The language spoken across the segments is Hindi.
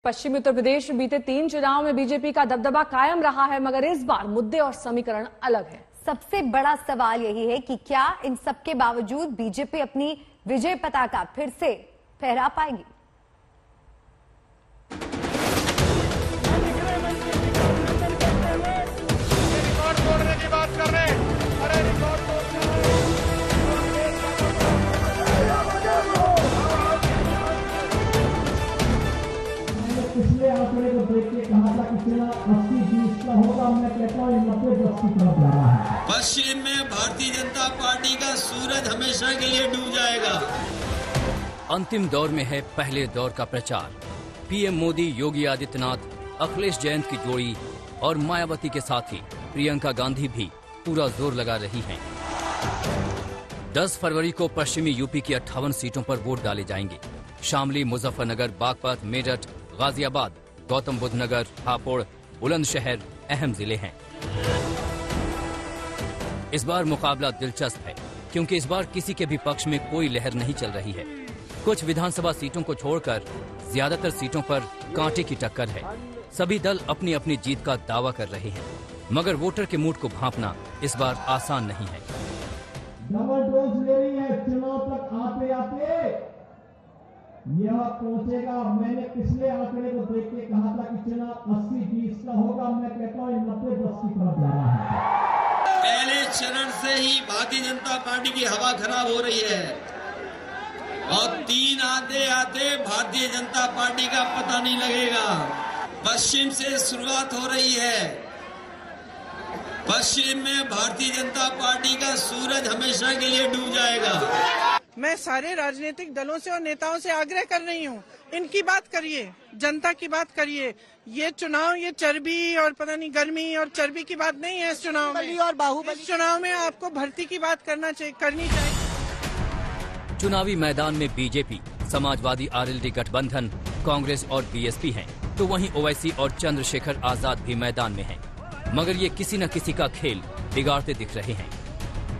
पश्चिमी उत्तर प्रदेश में बीते 3 चुनाव में बीजेपी का दबदबा कायम रहा है, मगर इस बार मुद्दे और समीकरण अलग है। सबसे बड़ा सवाल यही है कि क्या इन सबके बावजूद बीजेपी अपनी विजय पताका फिर से फहरा पाएगी। रिकॉर्ड तोड़ने की बात कर रहे हैं। अरे रिकॉर्ड पिछले आंकड़े को देख के कहा था कि चुनाव 80-20 का होगा, मैं कहता हूँ 90-10 की तरफ जा रहा है। पश्चिम में भारतीय जनता पार्टी का सूरज हमेशा के लिए डूब जाएगा। अंतिम दौर में है पहले दौर का प्रचार। पीएम मोदी, योगी आदित्यनाथ, अखिलेश जयंत की जोड़ी और मायावती के साथ ही प्रियंका गांधी भी पूरा जोर लगा रही हैं। 10 फरवरी को पश्चिमी यूपी की 58 सीटों पर वोट डाले जाएंगे। शामली, मुजफ्फरनगर, बागपत, मेरठ, गाजियाबाद, गौतम बुद्ध नगर, हापुड़, बुलंदशहर अहम जिले हैं। इस बार मुकाबला दिलचस्प है क्योंकि इस बार किसी के भी पक्ष में कोई लहर नहीं चल रही है। कुछ विधानसभा सीटों को छोड़कर ज्यादातर सीटों पर कांटे की टक्कर है। सभी दल अपनी अपनी जीत का दावा कर रहे हैं, मगर वोटर के मूड को भांपना इस बार आसान नहीं है। डबल डोज ले रही है, चुनाव तक आते आते यह पहुंचेगा। मैंने पिछले आंकड़े को देख के कहा था कि चुनाव 80-20 का होगा, मैं कहता हूँ 90-10 की तरफ जा रहा है। पहले चरण से ही भारतीय जनता पार्टी की हवा खराब हो रही है और 3 आते आते भारतीय जनता पार्टी का पता नहीं लगेगा। पश्चिम से शुरुआत हो रही है। पश्चिम में भारतीय जनता पार्टी का सूरज हमेशा के लिए डूब जाएगा। मैं सारे राजनीतिक दलों से और नेताओं से आग्रह कर रही हूँ, इनकी बात करिए, जनता की बात करिए। ये चुनाव, ये चर्बी और पता नहीं गर्मी और चर्बी की बात नहीं है। इस चुनाव में और बाहुबली, इस चुनाव में आपको भर्ती की बात करनी चाहिए। चुनावी मैदान में बीजेपी, समाजवादी आरएलडी गठबंधन, कांग्रेस और बीएसपी हैं, तो वहीं ओवैसी और चंद्रशेखर आजाद भी मैदान में हैं। मगर ये किसी न किसी का खेल बिगाड़ते दिख रहे हैं।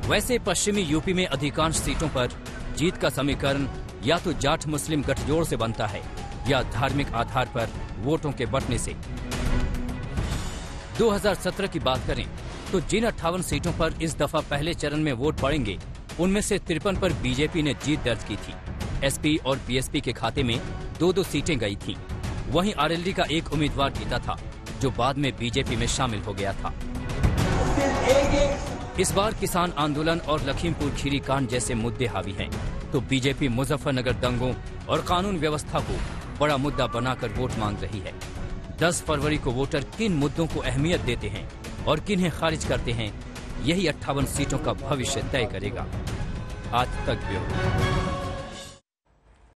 वैसे पश्चिमी यूपी में अधिकांश सीटों पर जीत का समीकरण या तो जाट मुस्लिम गठजोड़ से बनता है या धार्मिक आधार पर वोटों के बंटने से। 2017 की बात करें तो जिन 58 सीटों पर इस दफा पहले चरण में वोट पड़ेंगे, उनमें से 53 पर बीजेपी ने जीत दर्ज की थी। एसपी और बीएसपी के खाते में 2-2 सीटें गई थीं। वहीं आरएलडी का एक उम्मीदवार जीता था, जो बाद में बीजेपी में शामिल हो गया था। इस बार किसान आंदोलन और लखीमपुर खीरी कांड जैसे मुद्दे हावी हैं, तो बीजेपी मुजफ्फरनगर दंगों और कानून व्यवस्था को बड़ा मुद्दा बनाकर वोट मांग रही है। 10 फरवरी को वोटर किन मुद्दों को अहमियत देते हैं और किन्हें खारिज करते हैं, यही 58 सीटों का भविष्य तय करेगा। आज तक ब्यूरो।